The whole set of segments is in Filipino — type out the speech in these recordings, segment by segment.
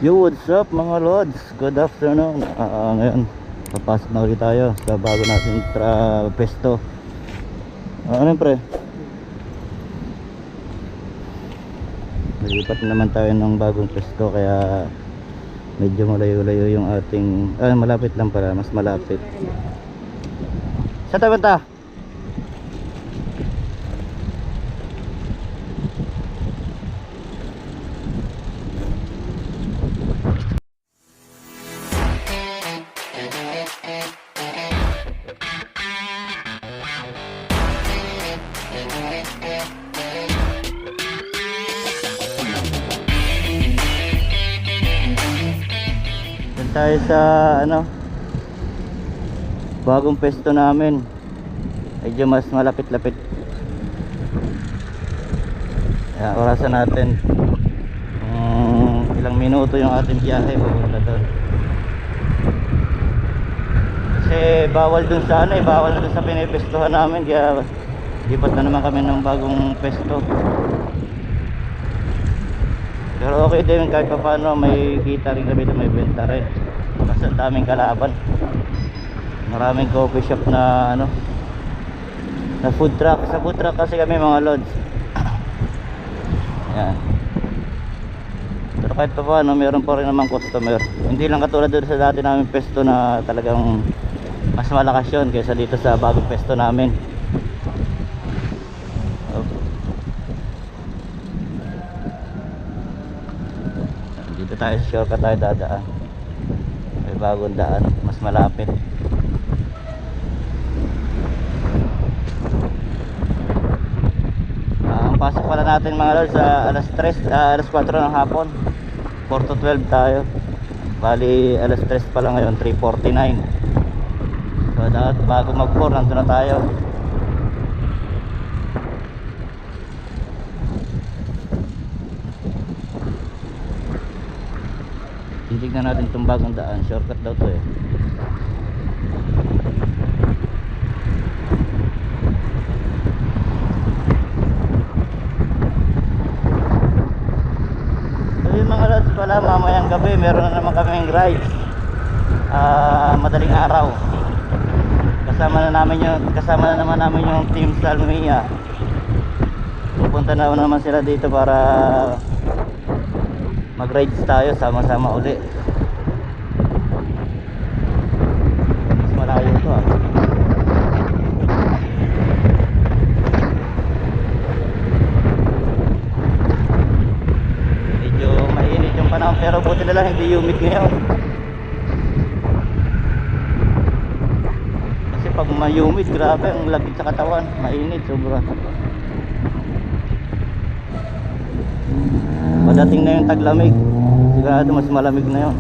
Yo, what's up mga lods? Good afternoon. Ngayon, papasok na ulit tayo sa bago natin pesto. Ano yun, pre? Nalipat naman tayo ng bagong pesto, kaya medyo malayo-layo yung ating malapit lang pala, mas malapit. Sa tabi ta? Tayo sa bagong pesto namin, medyo mas malapit-lapit. Orasan natin ilang minuto yung ating biyahe papunta doon, kasi bawal dun sa bawal dun sa pinipestuhan namin, kaya lipat na naman kami ng bagong pesto. Pero okay din, kahit pa paano may kita rin kami, may benta rin. Kasi daming kalaban. Maraming coffee shop na na food truck. Sa food truck kasi kami mga lods. Yan. Pero kahit pa paano meron pa rin naman customer. Hindi lang katulad doon sa dati namin pesto na talagang mas malakas yun kaysa dito sa bagong pesto namin. Dito tayo sa shortcut tayo dadaan. May bagong daan, mas malapit. Ang pasok pala natin mga lods sa alas 4 ng hapon. 4 to 12 tayo. Bali alas 3 pa lang ngayon, 3:49. So dapat bago mag 4 nandun na tayo. Tignan natin itong bagong daan. Shortcut daw to eh. So yung mga lods pala, mamayang gabi meron na naman kaming rides. Madaling araw. Kasama na naman namin yung Team Salmia. Pupunta na naman sila dito para mag-rides tayo sama-sama uli. Mas malayo to Medyo mainit yung panahon, pero buti na lang hindi humid ngayon. Kasi pag ma-humid, grabe ang lagit sa katawan. Mainit sobra. Padating na yung taglamig, sigurado mas malamig na yun.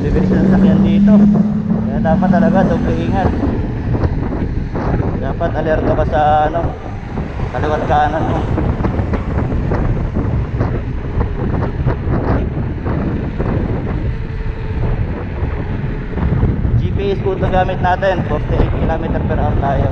Bibilis na sakyan dito, kaya dapat talaga doble ingat. Dapat alerto ka sa kaliwat kanan mo. GPS code na gamit natin, 48 km/h tayo.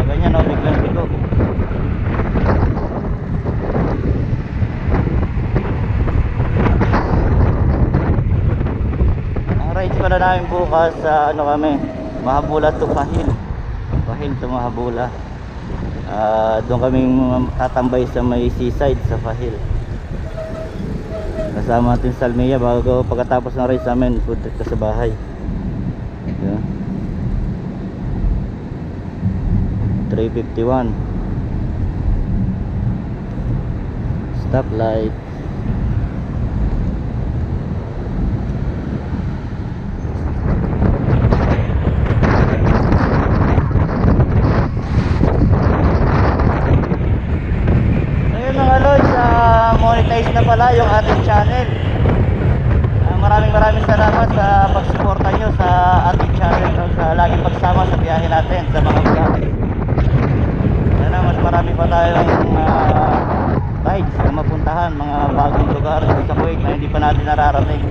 Ganyan biglang bigo. Ang rides pala namin bukas sa kami, Mahabula to Fahil to Mahabula. Doon kaming tatambay sa may seaside sa Fahil. Kasama natin Salmia bago pagkatapos ng race namin, food trip sa bahay. Yeah. 3:51 stoplight. Monetize na pala yung ating channel. Maraming salamat sa pagsuporta nyo sa ating channel, sa laging pagsama sa biyahe natin sa mga vlog. Sana mas marami pa tayong rides na mapuntahan, mga bagong lugar sa Kuwait na hindi pa natin nararating.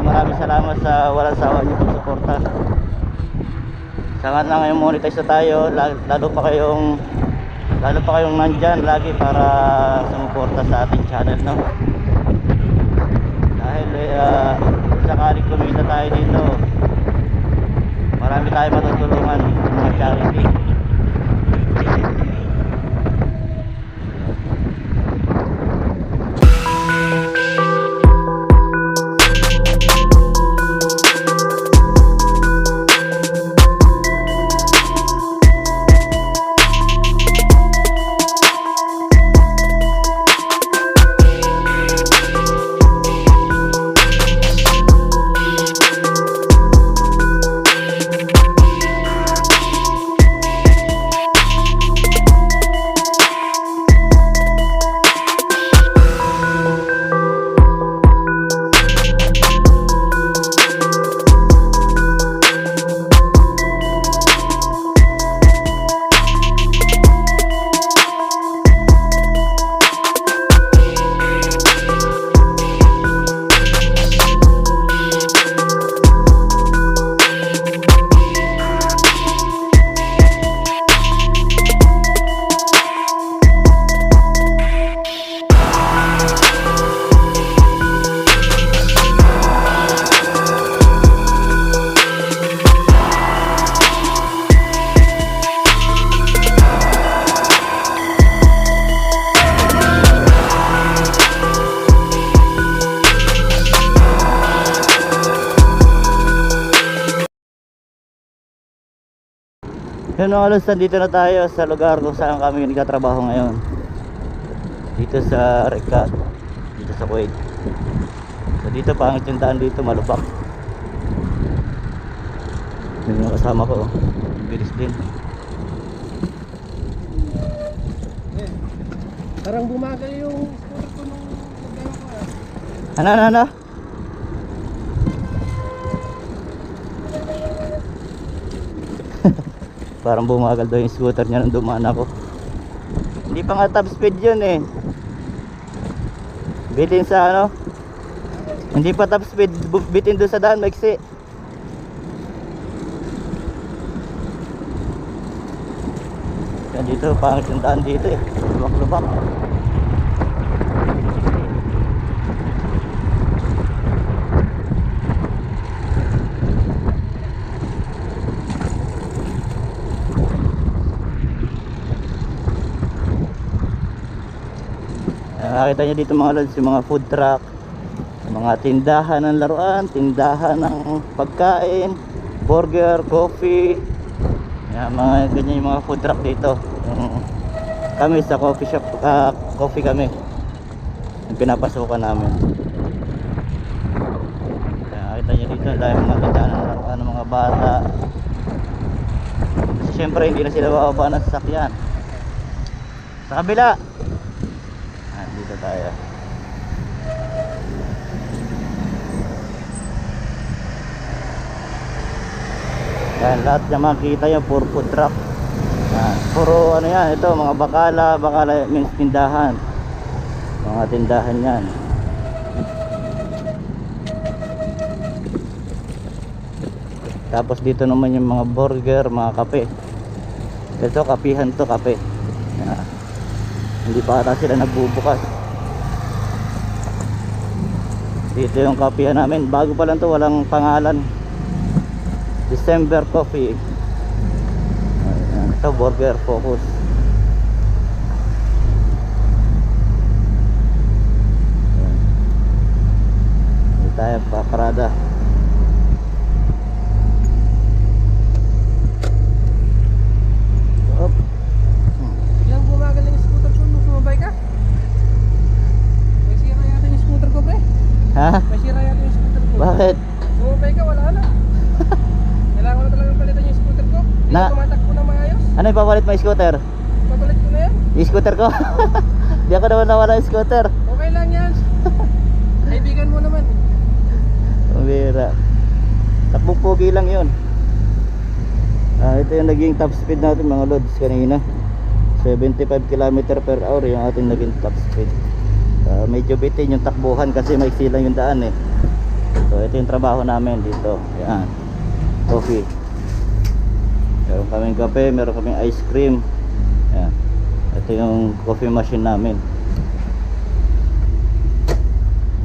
Maraming salamat sa walang sawa niyo pagsuporta. Sangat na ngayon monetize na tayo, lalo pa kayong nandyan lagi para sumuporta sa ating channel, no? Dahil sakaling kumita tayo dito, marami tayo matutulungan sa mga charity. Yun mga lods, nandito na tayo sa lugar kung saan kami nagtatrabaho ngayon. Dito sa Reka, dito sa Kuwait. So dito pangit yung daan dito, malubak. Yung mga kasama ko, bilis din. Parang bumagal yung scooter ko nung pagkano ko ah. Ano? Parang bumagal daw yung scooter niya nung dumaan ako. Hindi pa nga top speed yun eh. Bitin sa ano, hindi pa top speed, bitin doon sa daan, maiksi. Yan dito, pangit yung daan dito eh, lubak-lubak. Nakita nyo dito mga lods, yung mga food truck, mga tindahan ng laruan, tindahan ng pagkain, burger, coffee. Yan, mga ganyan yung mga food truck dito. Kami sa coffee shop, coffee kami yung pinapasukan namin. Nakita nyo dito, dahil mga tindahan ng laruan ng mga bata. Kasi syempre hindi na sila bababa ng sasakyan. Sa kabila, dito tayo. Yan, lahat na makikita nyo, puro food truck. Yan, puro ano yan, ito mga bakala means tindahan. Mga tindahan yan. Tapos dito naman yung mga burger, mga kape. Ito kapihan to, kape. Yan. Hindi pa ata sila nagbubukas. Dito yung kapihan namin, bago pa lang to, walang pangalan. December Coffee. Ayan, ito Burger Focus. Ayan. Hindi tayo paparada. Ilang bumagal yung scooter ko nung sumabay ka? May sira yata yung scooter ko, pre. Ha? May sira yata yung scooter ko. Bakit? Sumabay ka, wala na. Kailangan ko na talagang palitan yung scooter ko. Hindi Na- na tumatakbo na maayos. Ano yung papalit mo yung scooter? Papalit ko na yan. Yung scooter ko? Di ako naman nawala yung scooter. Okay lang yan. Kaibigan mo naman. Pambira. Takbong pogi lang yun. Ito yung naging top speed natin mga lods kanina. 75 km per hour yung ating naging top speed. Medyo bitin yung takbuhan kasi maiksi lang yung daan eh. So ito yung trabaho namin dito. Yan. Coffee. Meron kaming kape, meron kaming ice cream. Yan. Ito yung coffee machine namin.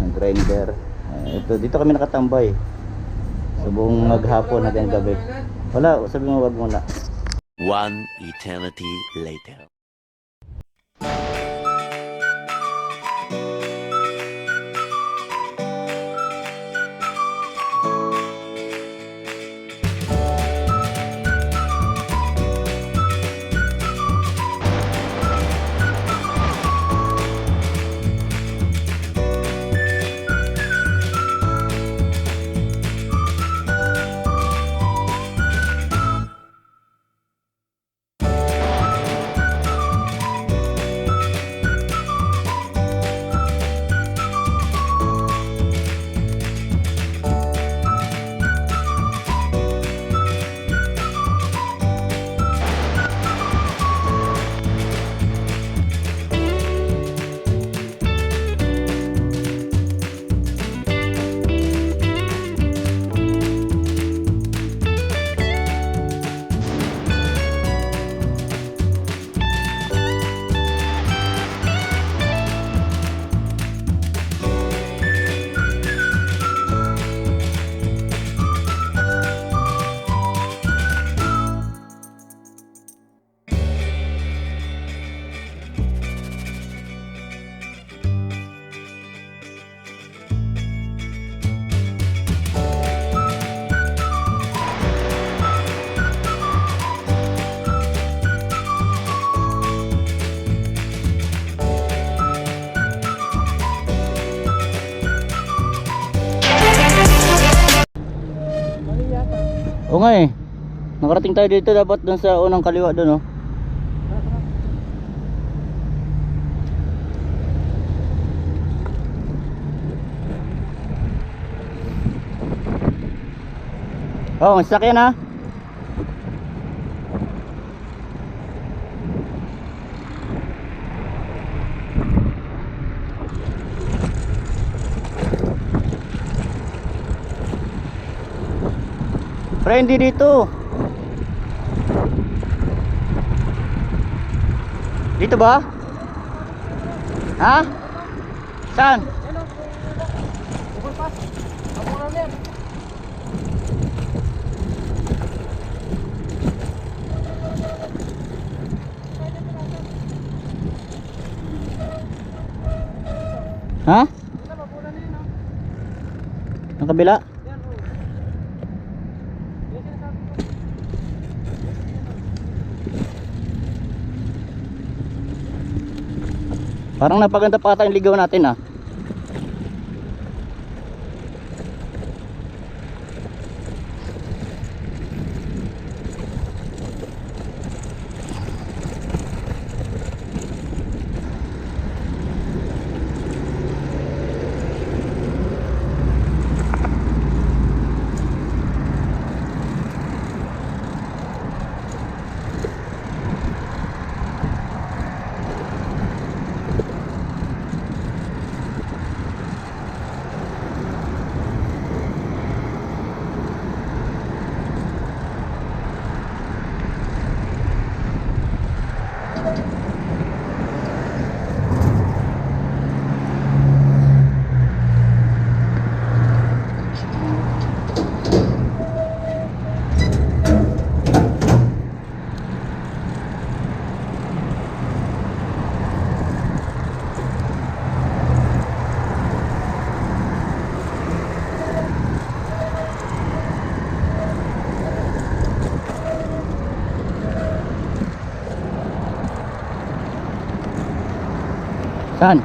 Ang grinder. Ito dito kami nakatambay. So buong maghapon hanggang gabi. Wala, sabi mo wag muna. One eternity later. Oo nga eh. Nakarating tayo dito dapat dun sa unang kaliwa dun oh. Oh, ang sakyan ha. Pre, hindi dito. Dito ba? Ha? Saan? Overpass. Abunan yan. Ha? Ito, abunan yan. Ang kabila? Yan, oh. Yan sinasabi ko. Parang napaganda pa ata yung ligaw natin ah. Saan?